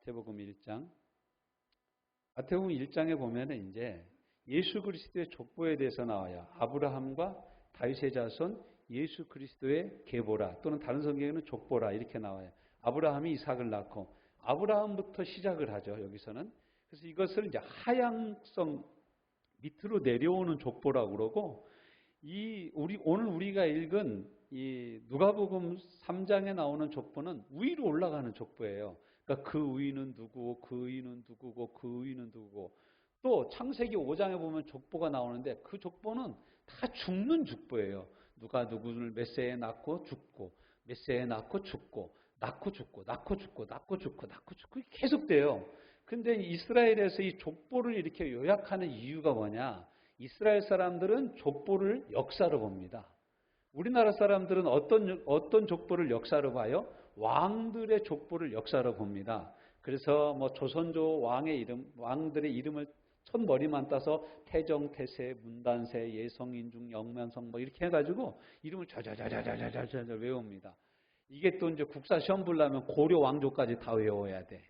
마태복음 1장. 마태복음 1장에 보면은 이제 예수 그리스도의 족보에 대해서 나와요. 아브라함과 다윗의 자손 예수 그리스도의 계보라, 또는 다른 성경에는 족보라 이렇게 나와요. 아브라함이 이삭을 낳고 아브라함부터 시작을 하죠. 여기서는. 그래서 이것을 이제 하향성 밑으로 내려오는 족보라고 그러고, 오늘 우리가 읽은 이 누가복음 3장에 나오는 족보는 위로 올라가는 족보예요. 그러니까 그 위는 누구고, 그 위는 누구고, 그 위는 누구고, 또 창세기 5장에 보면 족보가 나오는데 그 족보는 다 죽는 족보예요. 누가 누구를 몇 세에 낳고 죽고, 몇 세에 낳고 죽고, 낳고 죽고, 낳고 죽고, 낳고 죽고, 낳고 죽고, 계속돼요. 근데 이스라엘에서 이 족보를 이렇게 요약하는 이유가 뭐냐? 이스라엘 사람들은 족보를 역사로 봅니다. 우리나라 사람들은 어떤 족보를 역사로 봐요? 왕들의 족보를 역사로 봅니다. 그래서 뭐 조선조 왕들의 이름을 첫머리만 따서 태정, 태세, 문단세, 예성인중, 영면성 뭐 이렇게 해가지고 이름을 자자자자자자자 외웁니다. 이게 또 이제 국사 시험 보려면 고려 왕조까지 다 외워야 돼.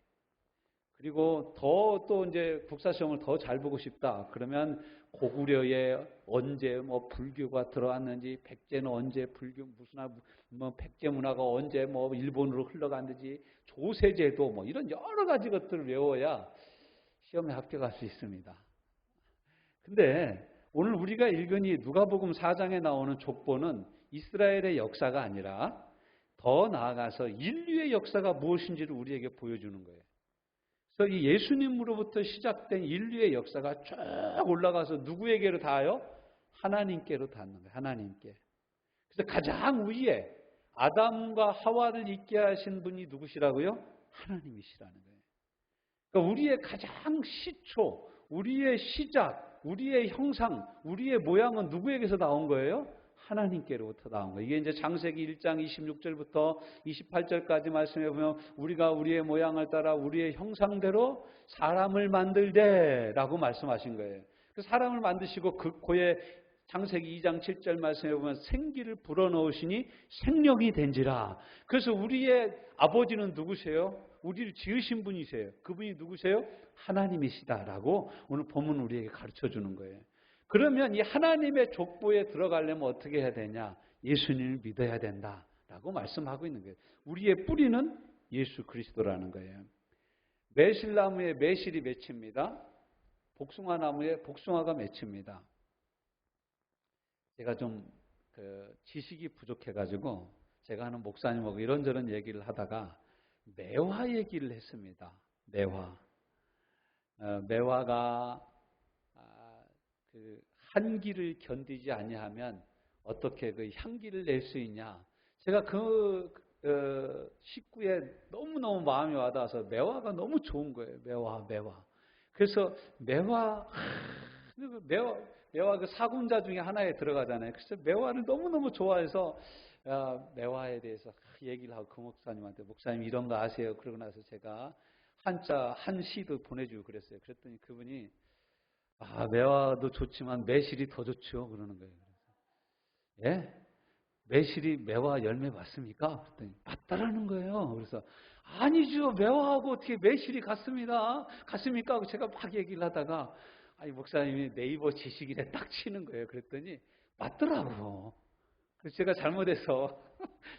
그리고 또 이제 국사 시험을 더 잘 보고 싶다. 그러면 고구려에 언제 뭐 불교가 들어왔는지, 백제는 언제 백제 문화가 언제 뭐 일본으로 흘러갔는지, 조세제도 뭐 이런 여러 가지 것들을 외워야 시험에 합격할 수 있습니다. 근데 오늘 우리가 읽은 이 누가복음 4장에 나오는 족보는 이스라엘의 역사가 아니라 더 나아가서 인류의 역사가 무엇인지를 우리에게 보여주는 거예요. 그래서 이 예수님으로부터 시작된 인류의 역사가 쭉 올라가서 누구에게로 닿아요? 하나님께로 닿는 거예요. 하나님께. 그래서 가장 위에 아담과 하와를 있게 하신 분이 누구시라고요? 하나님이시라는 거예요. 그러니까 우리의 가장 시초, 우리의 시작, 우리의 형상, 우리의 모양은 누구에게서 나온 거예요? 하나님께로부터 나온 거예요. 이게 이제 창세기 1장 26절부터 28절까지 말씀해 보면 우리가 우리의 모양을 따라 우리의 형상대로 사람을 만들되 라고 말씀하신 거예요. 그 사람을 만드시고 그 고에 창세기 2장 7절 말씀해 보면 생기를 불어넣으시니 생명이 된지라. 그래서 우리의 아버지는 누구세요? 우리를 지으신 분이세요. 그분이 누구세요? 하나님이시다라고 오늘 본문 우리에게 가르쳐 주는 거예요. 그러면 이 하나님의 족보에 들어가려면 어떻게 해야 되냐? 예수님을 믿어야 된다라고 말씀하고 있는 거예요. 우리의 뿌리는 예수 그리스도라는 거예요. 매실나무에 매실이 맺힙니다. 복숭아나무에 복숭아가 맺힙니다. 제가 좀 지식이 부족해가지고 제가 하는 목사님하고 이런저런 얘기를 하다가 매화 얘기를 했습니다. 매화가 그 한기를 견디지 아니하면 어떻게 그 향기를 낼 수 있냐? 제가 그 식구에 너무너무 마음이 와닿아서 매화가 너무 좋은 거예요. 매화. 그래서 매화 그 사군자 중에 하나에 들어가잖아요. 그래서 매화를 너무너무 좋아해서 매화에 대해서 얘기를 하고 그 목사님 이런 거 아세요? 그러고 나서 제가 한 시도 보내주고 그랬어요. 그랬더니 그분이 매화도 좋지만 매실이 더 좋죠. 그러는 거예요. 예? 매실이 매화 열매 맞습니까? 그랬더니 맞다라는 거예요. 그래서 아니죠. 매화하고 어떻게 매실이 같습니까? 하고 제가 막 얘기를 하다가 목사님이 네이버 지식인에 딱 치는 거예요. 그랬더니 맞더라고요. 그래서 제가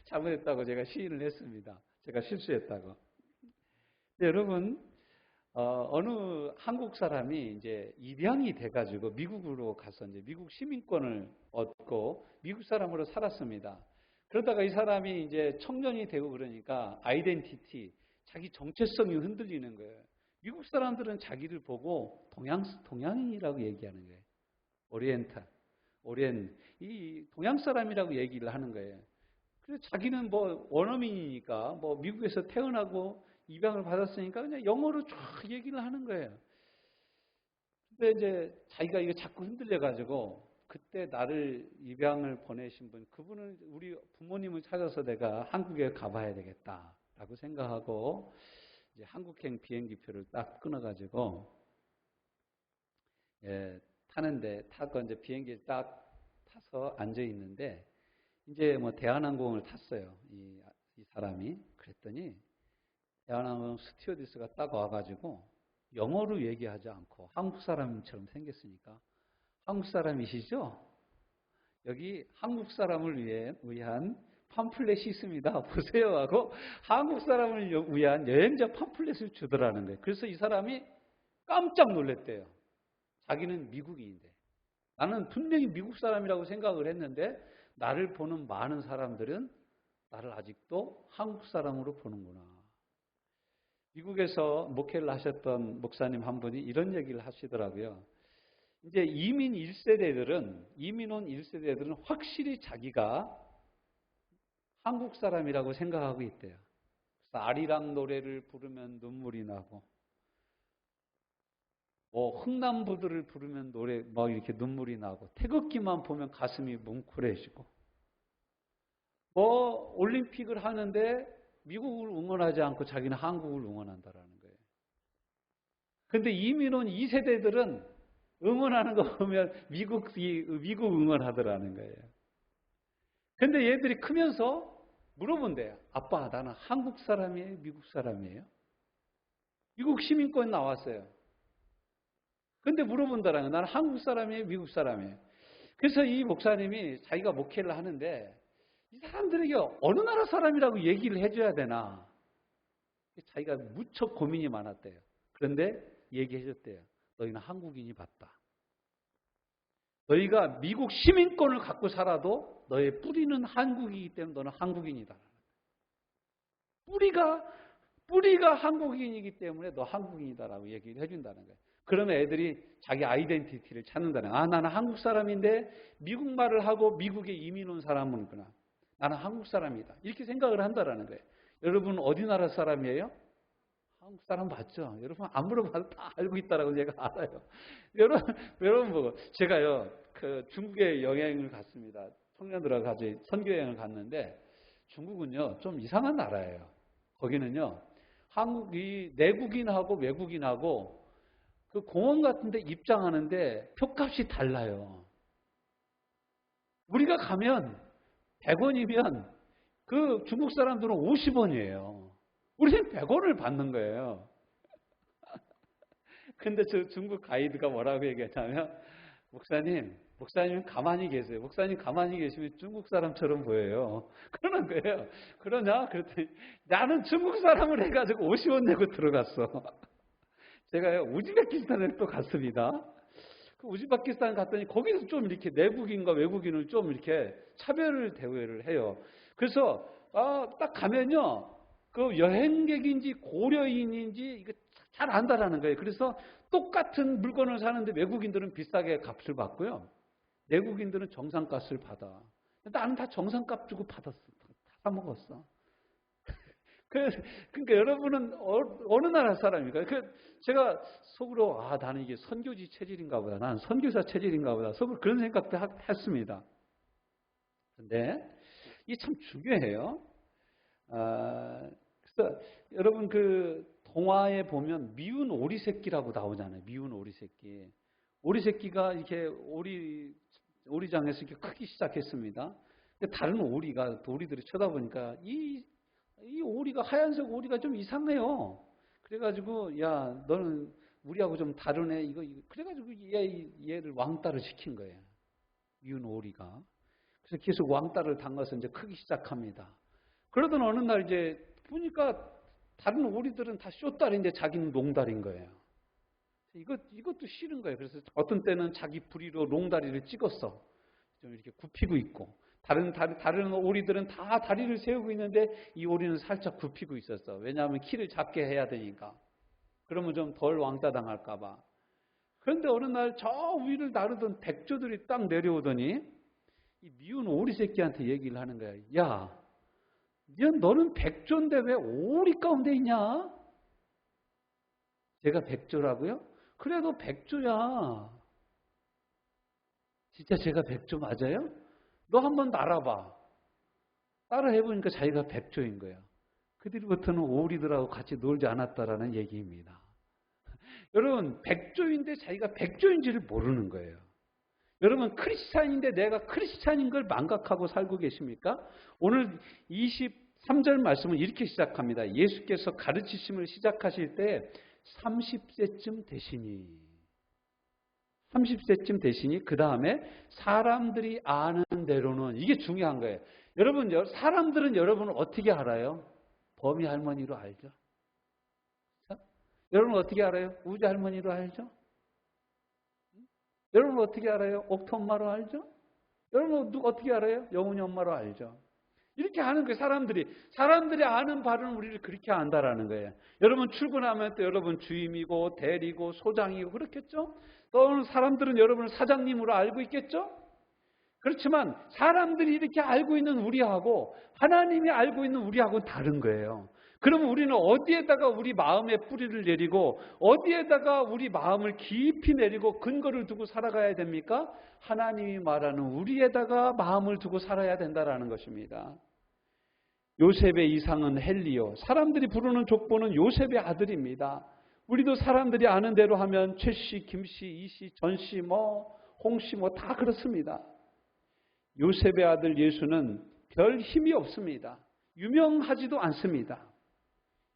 잘못했다고 제가 시인을 했습니다. 제가 실수했다고. 여러분, 어느 한국 사람이 이제 입양이 돼가지고 미국으로 가서 이제 미국 시민권을 얻고 미국 사람으로 살았습니다. 그러다가 이 사람이 이제 청년이 되고 그러니까 아이덴티티, 자기 정체성이 흔들리는 거예요. 미국 사람들은 자기를 보고 동양인이라고 얘기하는 거예요. 이 동양 사람이라고 얘기를 하는 거예요. 그래서 자기는 뭐 원어민이니까 뭐 미국에서 태어나고 입양을 받았으니까 그냥 영어로 쫙 얘기를 하는 거예요. 근데 이제 자기가 이거 자꾸 흔들려가지고 그때 나를 입양을 보내신 그분은 우리 부모님을 찾아서 내가 한국에 가봐야 되겠다라고 생각하고 이제 한국행 비행기표를 딱 끊어가지고 타고 이제 비행기에 딱 타서 앉아 있는데 이제 뭐 대한항공을 탔어요. 이 사람이. 그랬더니 대한항공 스튜어디스가 딱 와가지고 영어로 얘기하지 않고 한국 사람처럼 생겼으니까 한국 사람이시죠? 여기 한국 사람을 위한 팜플렛이 있습니다. 보세요 하고 한국 사람을 위한 여행자 팜플렛을 주더라는 거예요. 그래서 이 사람이 깜짝 놀랐대요. 자기는 미국인인데 나는 분명히 미국 사람이라고 생각을 했는데 나를 보는 많은 사람들은 나를 아직도 한국 사람으로 보는구나. 미국에서 목회를 하셨던 목사님 한 분이 이런 얘기를 하시더라고요. 이제 이민 온 1세대들은 확실히 자기가 한국 사람이라고 생각하고 있대요. 그래서 아리랑 노래를 부르면 눈물이 나고, 흥남부들을 부르면 이렇게 눈물이 나고, 태극기만 보면 가슴이 뭉클해지고, 올림픽을 하는데 미국을 응원하지 않고 자기는 한국을 응원한다라는 거예요. 근데 이민 온 2세대들은 응원하는 거 보면 미국 응원하더라는 거예요. 근데 얘들이 크면서 물어본대요. 아빠, 나는 한국 사람이에요? 미국 사람이에요? 미국 시민권 나왔어요. 근데 물어본다라는 거예요. 나는 한국 사람이에요? 미국 사람이에요? 그래서 이 목사님이 자기가 목회를 하는데 이 사람들에게 어느 나라 사람이라고 얘기를 해줘야 되나? 자기가 무척 고민이 많았대요. 그런데 얘기해줬대요. 너희는 한국인이 맞다. 너희가 미국 시민권을 갖고 살아도 너의 뿌리는 한국이기 때문에 너는 한국인이다. 뿌리가 한국인이기 때문에 너 한국인이다라고 얘기를 해준다는 거예요. 그러면 애들이 자기 아이덴티티를 찾는다는 거예요. 나는 한국 사람인데 미국 말을 하고 미국에 이민 온 사람이구나. 나는 한국 사람이다. 이렇게 생각을 한다라는 거예요. 여러분 어디 나라 사람이에요? 한국 사람 맞죠? 여러분 안 물어봐도 다 알고 있다라고 제가 알아요. 여러분 보고 제가요 중국에 여행을 갔습니다. 청년들하고 같이 선교 여행을 갔는데 중국은요 좀 이상한 나라예요. 거기는요 한국이 내국인하고 외국인하고 그 공원 같은데 입장하는데 표값이 달라요. 우리가 가면 100원이면 그 중국 사람들은 50원이에요. 우리는 100원을 받는 거예요. 근데 저 중국 가이드가 뭐라고 얘기했냐면 목사님 가만히 계세요. 목사님 가만히 계시면 중국 사람처럼 보여요. 그러는 거예요. 그러냐? 그랬더니 나는 중국 사람을 해가지고 50원 내고 들어갔어. 제가요 우즈베키스탄에 또 갔습니다. 그 우즈베키스탄 갔더니 거기서 좀 이렇게 내국인과 외국인을 좀 이렇게 차별 대우를 해요. 그래서 딱 가면요 그 여행객인지 고려인인지 이거 잘 안다라는 거예요. 그래서 똑같은 물건을 사는데 외국인들은 비싸게 값을 받고요. 내국인들은 정상값을 받아. 나는 다 정상값 주고 받았어. 다 사먹었어. 그러니까 여러분은 어느 나라 사람입니까? 제가 속으로 나는 이게 선교지 체질인가 보다. 나는 선교사 체질인가 보다. 속으로 그런 생각도 했습니다. 근데 이게 참 중요해요. 그래서 여러분 동화에 보면 미운 오리 새끼라고 나오잖아요. 미운 오리 새끼. 오리 새끼가 이렇게 오리장에서 이렇게 크기 시작했습니다. 다른 오리들이 쳐다보니까 이 오리가 하얀색 오리가 좀 이상해요. 그래가지고 야 너는 우리하고 좀 다르네 이거. 그래가지고 얘를 왕따를 시킨 거예요. 미운 오리가. 그래서 계속 왕따를 당해서 이제 크기 시작합니다. 그러던 어느 날 이제 보니까 다른 오리들은 다 쇼다리인데 자기는 롱다리인 거예요. 이것도 싫은 거예요. 그래서 어떤 때는 자기 부리로 롱다리를 찍었어. 좀 이렇게 굽히고 있고. 다른 오리들은 다 다리를 세우고 있는데 이 오리는 살짝 굽히고 있었어. 왜냐하면 키를 작게 해야 되니까. 그러면 좀 덜 왕따 당할까 봐. 그런데 어느 날 저 위를 나르던 백조들이 딱 내려오더니 이 미운 오리 새끼한테 얘기를 하는 거야. 야, 너는 백조인데 왜 오리 가운데 있냐? 제가 백조라고요? 그래도 백조야. 진짜 제가 백조 맞아요? 너 한번 날아봐. 따라 해보니까 자기가 백조인 거예요. 그 뒤부터는 오리들하고 같이 놀지 않았다라는 얘기입니다. 여러분, 백조인데 자기가 백조인지를 모르는 거예요. 여러분, 크리스찬인데 내가 크리스찬인 걸 망각하고 살고 계십니까? 오늘 3절 말씀은 이렇게 시작합니다. 예수께서 가르치심을 시작하실 때 30세쯤 되시니 그 다음에 사람들이 아는 대로는, 이게 중요한 거예요. 여러분, 사람들은 여러분을 어떻게 알아요? 범이 할머니로 알죠? 여러분 어떻게 알아요? 우지 할머니로 알죠? 여러분 어떻게 알아요? 옥토 엄마로 알죠? 여러분 어떻게 알아요? 영훈이 엄마로 알죠? 이렇게 아는 거예요. 사람들이 아는 바는 우리를 그렇게 안다라는 거예요. 여러분 출근하면 또 여러분 주임이고 대리고 소장이고 그렇겠죠? 또 사람들은 여러분을 사장님으로 알고 있겠죠? 그렇지만 사람들이 이렇게 알고 있는 우리하고 하나님이 알고 있는 우리하고는 다른 거예요. 그러면 우리는 어디에다가 우리 마음의 뿌리를 내리고 어디에다가 우리 마음을 깊이 내리고 근거를 두고 살아가야 됩니까? 하나님이 말하는 우리에다가 마음을 두고 살아야 된다라는 것입니다. 요셉의 이상은 헬리요. 사람들이 부르는 족보는 요셉의 아들입니다. 우리도 사람들이 아는 대로 하면 최씨, 김씨, 이씨, 전씨, 홍씨 다 그렇습니다. 요셉의 아들 예수는 별 힘이 없습니다. 유명하지도 않습니다.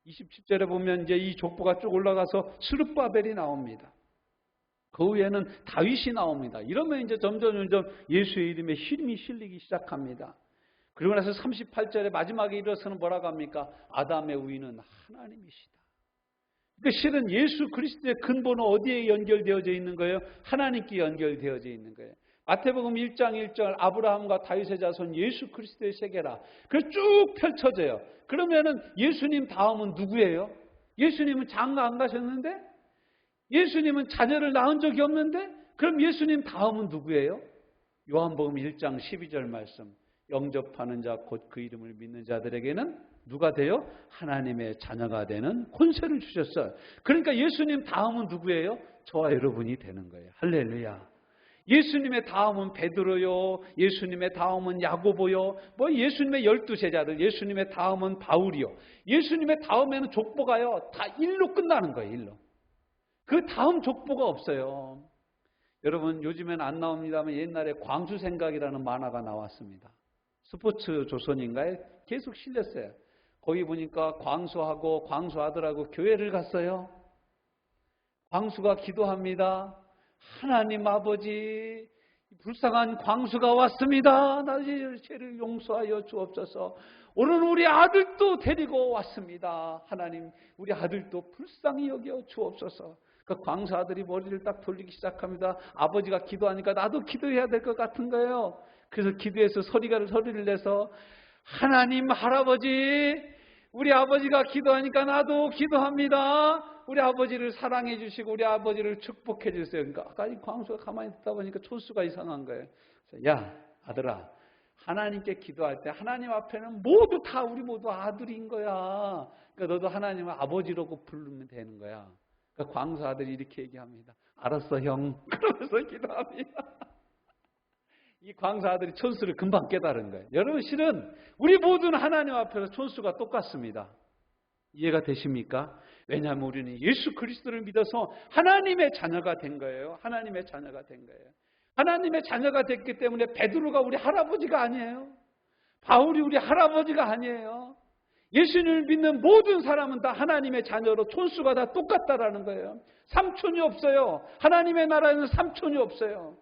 27절에 보면 이제 이 족보가 쭉 올라가서 스룹바벨이 나옵니다. 그 후에는 다윗이 나옵니다. 이러면 이제 점점 예수의 이름에 힘이 실리기 시작합니다. 그리고 나서 38절에 마지막에 이르러서는 뭐라고 합니까? 아담의 우위는 하나님이시다. 그러니까 실은 예수 그리스도의 근본은 어디에 연결되어져 있는 거예요? 하나님께 연결되어져 있는 거예요. 마태복음 1장 1절 아브라함과 다윗의 자손 예수 그리스도의 세계라. 그래서 쭉 펼쳐져요. 그러면은 예수님 다음은 누구예요? 예수님은 장가 안 가셨는데? 예수님은 자녀를 낳은 적이 없는데? 그럼 예수님 다음은 누구예요? 요한복음 1장 12절 말씀. 영접하는 자 곧 그 이름을 믿는 자들에게는 누가 돼요? 하나님의 자녀가 되는 권세를 주셨어요. 그러니까 예수님 다음은 누구예요? 저와 여러분이 되는 거예요. 할렐루야. 예수님의 다음은 베드로요. 예수님의 다음은 야고보요. 예수님의 12제자들. 예수님의 다음은 바울이요. 예수님의 다음에는 족보가요. 다 일로 끝나는 거예요. 일로. 그 다음 족보가 없어요. 여러분 요즘엔 안 나옵니다만 옛날에 광수생각이라는 만화가 나왔습니다. 스포츠 조선인가에 계속 실렸어요. 거기 보니까 광수하고 광수 아들하고 교회를 갔어요. 광수가 기도합니다. 하나님 아버지, 불쌍한 광수가 왔습니다. 나의 죄를 용서하여 주옵소서. 오늘 우리 아들도 데리고 왔습니다. 하나님, 우리 아들도 불쌍히 여겨 주옵소서. 그 광수 아들이 머리를 딱 돌리기 시작합니다. 아버지가 기도하니까 나도 기도해야 될 것 같은 거예요. 그래서 기도해서 소리를 내서 하나님 할아버지, 우리 아버지가 기도하니까 나도 기도합니다. 우리 아버지를 사랑해 주시고 우리 아버지를 축복해 주세요. 그러니까 아까 이 광수가 가만히 듣다 보니까 촌수가 이상한 거예요. 그래서 야 아들아, 하나님께 기도할 때 하나님 앞에는 모두 다 우리 모두 아들인 거야. 그러니까 너도 하나님을 아버지라고 부르면 되는 거야. 그러니까 광수 아들이 이렇게 얘기합니다. 알았어 형. 그러면서 기도합니다. 이 광수 아들이 촌수를 금방 깨달은 거예요. 여러분 실은 우리 모두는 하나님 앞에서 촌수가 똑같습니다. 이해가 되십니까? 왜냐하면 우리는 예수 그리스도를 믿어서 하나님의 자녀가 된 거예요. 하나님의 자녀가 된 거예요. 하나님의 자녀가 됐기 때문에 베드로가 우리 할아버지가 아니에요. 바울이 우리 할아버지가 아니에요. 예수님을 믿는 모든 사람은 다 하나님의 자녀로 촌수가 다 똑같다라는 거예요. 삼촌이 없어요. 하나님의 나라에는 삼촌이 없어요.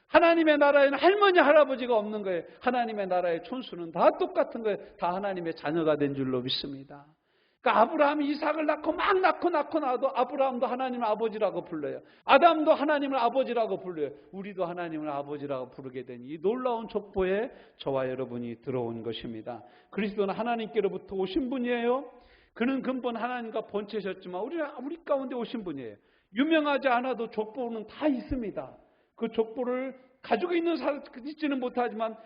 하나님의 나라에는 할머니, 할아버지가 없는 거예요. 하나님의 나라의 촌수는 다 똑같은 거예요. 다 하나님의 자녀가 된 줄로 믿습니다. 그러니까 아브라함이 이삭을 낳고 막 낳고 나도 아브라함도 하나님을 아버지라고 불러요. 아담도 하나님을 아버지라고 불러요. 우리도 하나님을 아버지라고 부르게 된 이 놀라운 족보에 저와 여러분이 들어온 것입니다. 그리스도는 하나님께로부터 오신 분이에요. 그는 근본 하나님과 본체셨지만 우리 가운데 오신 분이에요. 유명하지 않아도 족보는 다 있습니다. 그 족보를 가지고 있지는 못하지만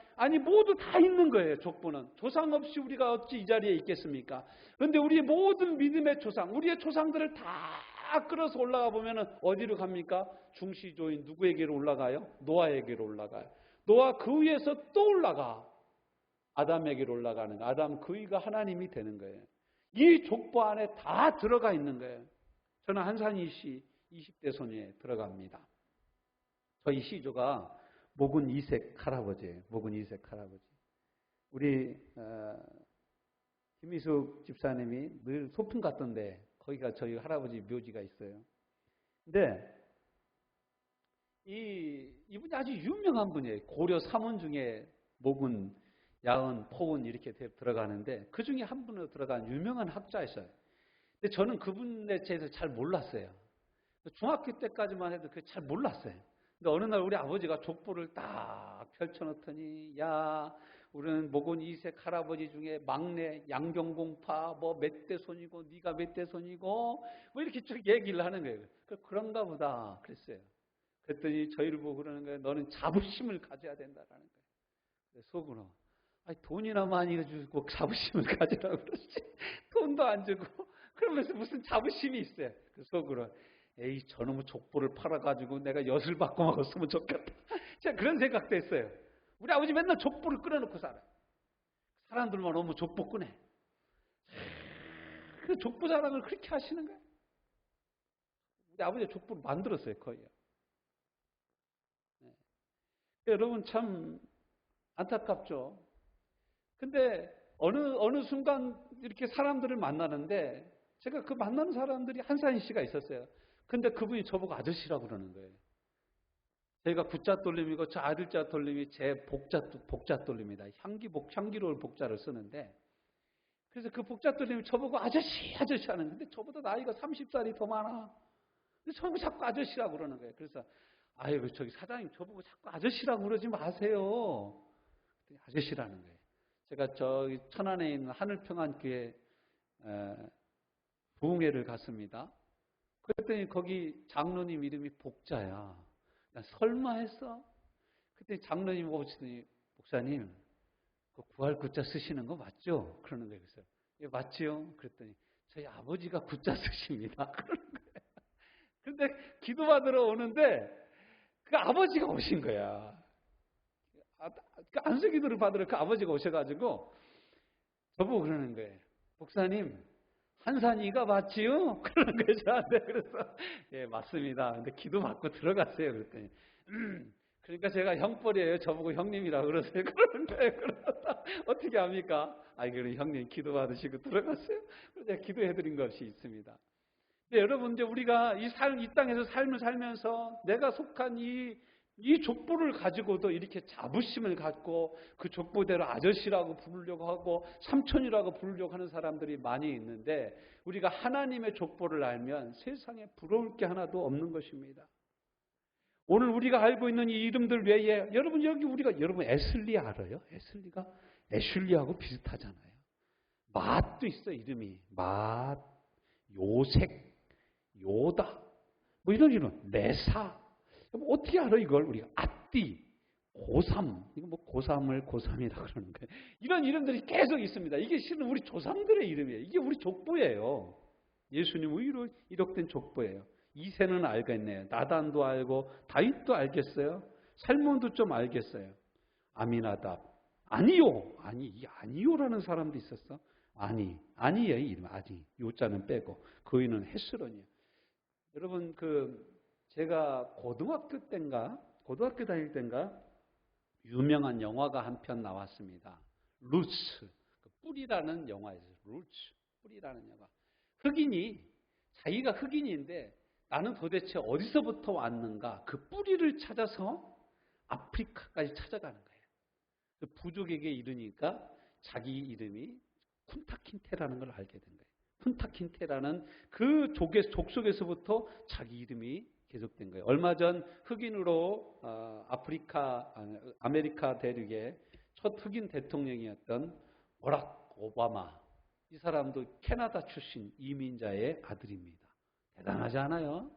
모두 다 있는 거예요. 족보는 조상 없이 우리가 어찌 이 자리에 있겠습니까? 그런데 우리 모든 믿음의 조상, 우리의 조상들을 다 끌어서 올라가 보면 어디로 갑니까? 중시조인 누구에게로 올라가요? 노아에게로 올라가요. 노아 그 위에서 또 올라가 아담에게로 올라가는 거예요. 아담 그 위가 하나님이 되는 거예요. 이 족보 안에 다 들어가 있는 거예요. 저는 한산희 씨 20대 손에 들어갑니다. 저희 시조가 목은 이색 할아버지예요. 목은 이색 할아버지. 우리 김희숙 집사님이 늘 소풍 갔던데 거기가 저희 할아버지 묘지가 있어요. 근데 이분이 아주 유명한 분이에요. 고려 사문 중에 목은, 야은, 포은 이렇게 들어가는데 그 중에 한 분으로 들어간 유명한 학자였어요. 근데 저는 그분에 대해서 잘 몰랐어요. 중학교 때까지만 해도 잘 몰랐어요. 근데 어느 날 우리 아버지가 족보를 딱 펼쳐놓더니, 야, 우리는 목은 이색 할아버지 중에 막내 양경공파 뭐 몇 대 손이고 네가 몇 대 손이고 뭐 이렇게 쭉 얘기를 하는 거예요. 그런가 보다 그랬어요. 그랬더니 저희를 보고 그러는 거예요. 너는 자부심을 가져야 된다라는 거예요. 속으로, 아니, 돈이나 많이 주고 자부심을 가지라고 그러지. 돈도 안 주고 그러면서 무슨 자부심이 있어요. 속으로, 에이, 저놈의 족보를 팔아가지고 내가 엿을 받고 먹었으면 좋겠다. 제가 그런 생각도 했어요. 우리 아버지 맨날 족보를 끊어놓고 살아요. 사람들만 너무 족보 꺼내. 그 족보 자랑을 그렇게 하시는 거예요. 우리 아버지가 족보를 만들었어요, 거의. 네. 여러분 참 안타깝죠. 근데 어느 순간 이렇게 사람들을 만나는데 제가 그 만나는 사람들이 한산희 씨가 있었어요. 근데 그분이 저보고 아저씨라고 그러는 거예요. 저희가 구자 돌림이고 저 아들자 돌림이 제 복자 돌림이다. 향기로울 복자를 쓰는데, 그래서 그 복자 돌림이 저보고 아저씨 하는 건데 저보다 나이가 30살이 더 많아. 근데 저보고 자꾸 아저씨라고 그러는 거예요. 그래서 아이고 저기 사장님 저보고 자꾸 아저씨라고 그러지 마세요. 아저씨라는 거예요. 제가 저기 천안에 있는 하늘평안교회 부흥회를 갔습니다. 그랬더니 거기 장로님 이름이 복자야. 난 설마 했어? 그때 장로님 오시더니, 목사님 그 구할 구자 쓰시는 거 맞죠? 그러는 거예요. 그래서 예, 맞지요? 그랬더니 저희 아버지가 구자 쓰십니다. 그러는 거예요. 근데 기도받으러 오는데 그 아버지가 오신 거야. 그 안수기도를 받으러 그 아버지가 오셔가지고 저보고 그러는 거예요. 목사님, 한산이가 맞지요? 그러는 거예요, 저한테. 그래서 예, 맞습니다. 근데 기도 받고 들어갔어요. 그랬더니 그러니까 제가 형벌이에요. 저보고 형님이라고 그러세요. 그러는 거예요. 그러다 어떻게 합니까? 아이, 그럼 형님 기도 받으시고 들어갔어요. 그래서 제가 기도해드린 것이 있습니다. 근데 여러분, 이제 우리가 이 땅에서 삶을 살면서 내가 속한 이 족보를 가지고도 이렇게 자부심을 갖고 그 족보대로 아저씨라고 부르려고 하고 삼촌이라고 부르려고 하는 사람들이 많이 있는데, 우리가 하나님의 족보를 알면 세상에 부러울 게 하나도 없는 것입니다. 오늘 우리가 알고 있는 이 이름들 외에 여러분 여러분 에슬리 알아요? 에슬리가 애슐리하고 비슷하잖아요. 맛도 있어, 이름이. 맛, 요색, 요다, 뭐 이런 이름, 메사. 어떻게 알아 이걸? 우리가 아띠, 고삼, 이거 뭐 고삼을 고삼이라 그러는 거예요. 이런 이름들이 계속 있습니다. 이게 실은 우리 조상들의 이름이에요. 이게 우리 족보예요. 예수님의 이룩된 족보예요. 이세는 알겠네요. 나단도 알고 다윗도 알겠어요. 살몬도 좀 알겠어요. 아미나답, 이 아니요라는 사람도 있었어. 아니예요, 이름. 아니, 요자는 빼고 거인은 헤스론이에요. 여러분, 제가 고등학교 다닐 땐가 유명한 영화가 한 편 나왔습니다. 루츠, 뿌리라는 영화였어요. 루츠, 뿌리라는 영화. 자기가 흑인인데 나는 도대체 어디서부터 왔는가, 그 뿌리를 찾아서 아프리카까지 찾아가는 거예요. 그 부족에게 이르니까 자기 이름이 쿤타킨테라는 걸 알게 된 거예요. 쿤타킨테라는 그 족속에서부터 자기 이름이 계속된 거예요. 얼마 전 흑인으로 아메리카 대륙의 첫 흑인 대통령이었던 버락 오바마, 이 사람도 캐나다 출신 이민자의 아들입니다. 대단하지 않아요?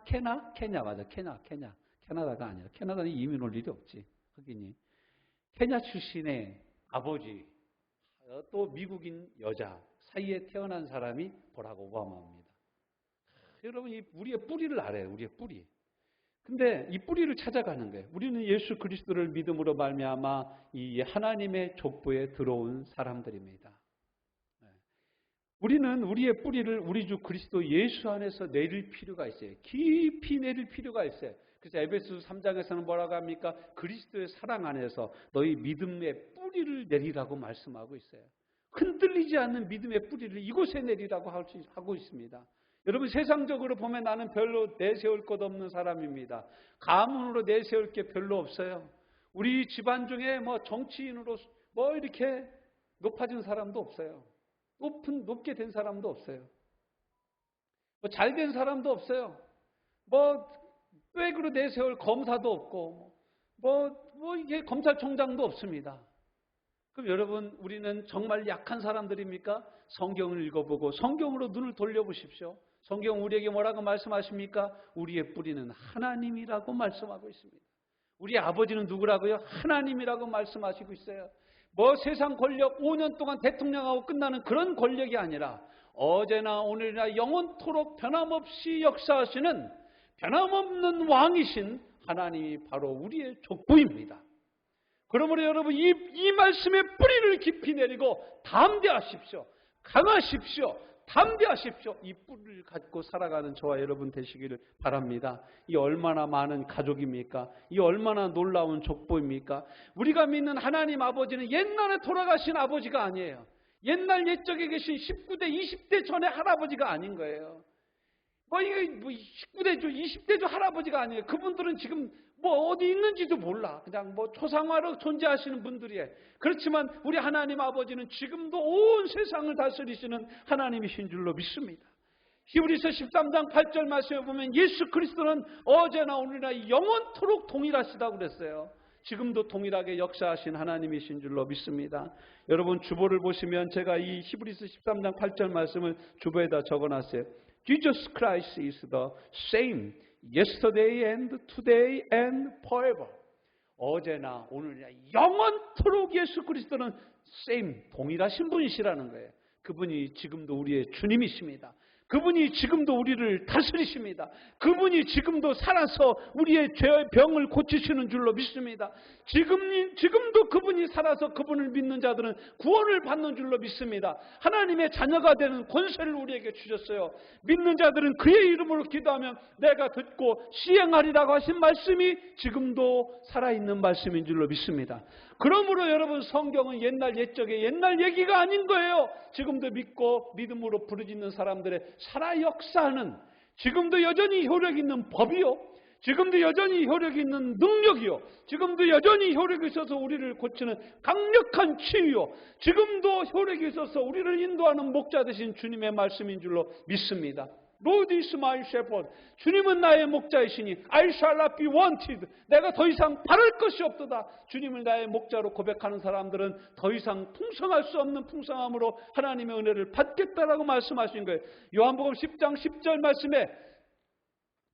케냐 맞아. 캐나다가 아니라, 캐나다는 이민 올 일이 없지, 흑인이. 케냐 출신의 아버지, 또 미국인 여자 사이에 태어난 사람이 버락 오바마입니다. 여러분, 우리의 뿌리를 알아요. 우리의 뿌리. 근데 이 뿌리를 찾아가는 거예요. 우리는 예수 그리스도를 믿음으로 말미암아 이 하나님의 족보에 들어온 사람들입니다. 우리는 우리의 뿌리를 우리 주 그리스도 예수 안에서 내릴 필요가 있어요. 깊이 내릴 필요가 있어요. 그래서 에베소서 3장에서는 뭐라고 합니까? 그리스도의 사랑 안에서 너희 믿음의 뿌리를 내리라고 말씀하고 있어요. 흔들리지 않는 믿음의 뿌리를 이곳에 내리라고 하고 있습니다. 여러분, 세상적으로 보면 나는 별로 내세울 것 없는 사람입니다. 가문으로 내세울 게 별로 없어요. 우리 집안 중에 정치인으로 이렇게 높아진 사람도 없어요. 높게 된 사람도 없어요. 잘 된 사람도 없어요. 빽으로 내세울 검사도 없고, 이게 검찰총장도 없습니다. 그럼 여러분, 우리는 정말 약한 사람들입니까? 성경을 읽어보고 성경으로 눈을 돌려보십시오. 성경 우리에게 뭐라고 말씀하십니까? 우리의 뿌리는 하나님이라고 말씀하고 있습니다. 우리 아버지는 누구라고요? 하나님이라고 말씀하시고 있어요. 세상 권력 5년 동안 대통령하고 끝나는 그런 권력이 아니라 어제나 오늘이나 영원토록 변함없이 역사하시는 변함없는 왕이신 하나님이 바로 우리의 족보입니다. 그러므로 여러분, 이 말씀의 뿌리를 깊이 내리고 담대하십시오. 강하십시오. 담대하십시오. 이 뿌리를 갖고 살아가는 저와 여러분 되시기를 바랍니다. 이 얼마나 많은 가족입니까? 이 얼마나 놀라운 족보입니까? 우리가 믿는 하나님 아버지는 옛날에 돌아가신 아버지가 아니에요. 옛날 옛적에 계신 19대, 20대 전의 할아버지가 아닌 거예요. 이게 19대죠, 20대죠 할아버지가 아니에요. 그분들은 지금 어디 있는지도 몰라. 그냥 초상화로 존재하시는 분들이에요. 그렇지만 우리 하나님 아버지는 지금도 온 세상을 다스리시는 하나님이신 줄로 믿습니다. 히브리서 13장 8절 말씀에 보면 예수 그리스도는 어제나 오늘이나 영원토록 동일하시다고 그랬어요. 지금도 동일하게 역사하신 하나님이신 줄로 믿습니다. 여러분, 주보를 보시면 제가 이 히브리서 13장 8절 말씀을 주보에다 적어놨어요. Jesus Christ is the same yesterday and today and forever. 어제나 오늘이나 영원토록 예수 그리스도는 same, 동일하신 분이시라는 거예요. 그분이 지금도 우리의 주님이십니다. 그분이 지금도 우리를 다스리십니다. 그분이 지금도 살아서 우리의 죄의 병을 고치시는 줄로 믿습니다. 지금도 그분이 살아서 그분을 믿는 자들은 구원을 받는 줄로 믿습니다. 하나님의 자녀가 되는 권세를 우리에게 주셨어요. 믿는 자들은 그의 이름으로 기도하면 내가 듣고 시행하리라고 하신 말씀이 지금도 살아있는 말씀인 줄로 믿습니다. 그러므로 여러분, 성경은 옛날 옛적의 옛날 얘기가 아닌 거예요. 지금도 믿고 믿음으로 부르짖는 사람들의 살아 역사하는, 지금도 여전히 효력 있는 법이요, 지금도 여전히 효력 있는 능력이요, 지금도 여전히 효력이 있어서 우리를 고치는 강력한 치유요, 지금도 효력이 있어서 우리를 인도하는 목자 되신 주님의 말씀인 줄로 믿습니다. Lord is my shepherd. 주님은 나의 목자이시니 I shall not be wanted. 내가 더 이상 바랄 것이 없도다. 주님을 나의 목자로 고백하는 사람들은 더 이상 풍성할 수 없는 풍성함으로 하나님의 은혜를 받겠다라고 말씀하신 거예요. 요한복음 10장 10절 말씀에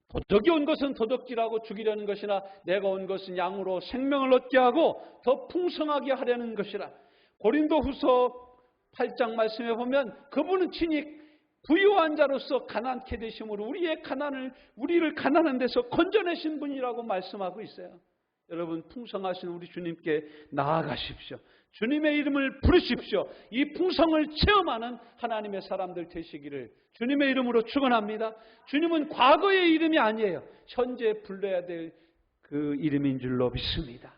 도적이 온 것은 도둑질하고 죽이려는 것이나 내가 온 것은 양으로 생명을 얻게 하고 더 풍성하게 하려는 것이라. 고린도후서 8장 말씀에 보면 그분은 친히 부유한 자로서 가난케 되심으로 우리를 가난한 데서 건져내신 분이라고 말씀하고 있어요. 여러분, 풍성하신 우리 주님께 나아가십시오. 주님의 이름을 부르십시오. 이 풍성을 체험하는 하나님의 사람들 되시기를 주님의 이름으로 축원합니다. 주님은 과거의 이름이 아니에요. 현재 불러야 될 그 이름인 줄로 믿습니다.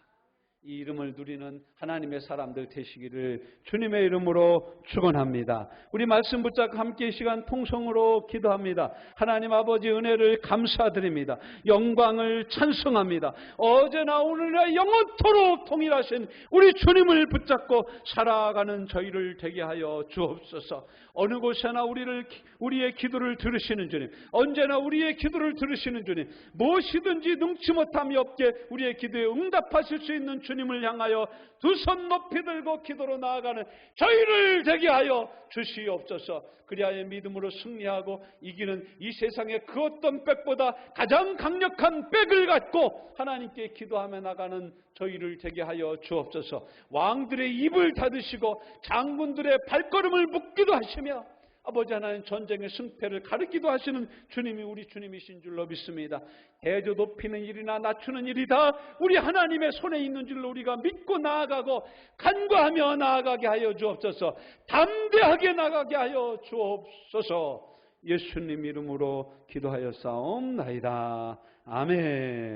이 이름을 누리는 하나님의 사람들 되시기를 주님의 이름으로 축원합니다. 우리 말씀 붙잡고 함께 이 시간 통성으로 기도합니다. 하나님 아버지, 은혜를 감사드립니다. 영광을 찬송합니다. 어제나 오늘이나 영원토록 동일하신 우리 주님을 붙잡고 살아가는 저희를 되게 하여 주옵소서. 어느 곳에나 우리의 기도를 들으시는 주님, 언제나 우리의 기도를 들으시는 주님, 무엇이든지 능치 못함이 없게 우리의 기도에 응답하실 수 있는 주님을 향하여 두 손 높이 들고 기도로 나아가는 저희를 되게 하여 주시옵소서. 그리하여 믿음으로 승리하고 이기는 이 세상의 그 어떤 빽보다 가장 강력한 빽을 갖고 하나님께 기도하며 나가는 저희를 되게 하여 주옵소서. 왕들의 입을 닫으시고 장군들의 발걸음을 묶기도 하시며 아버지 하나님, 전쟁의 승패를 가르치기도 하시는 주님이 우리 주님이신 줄로 믿습니다. 대저 높이는 일이나 낮추는 일이 다 우리 하나님의 손에 있는 줄로 우리가 믿고 나아가고 간구하며 나아가게 하여 주옵소서. 담대하게 나가게 하여 주옵소서. 예수님 이름으로 기도하여 싸움나이다. 아멘.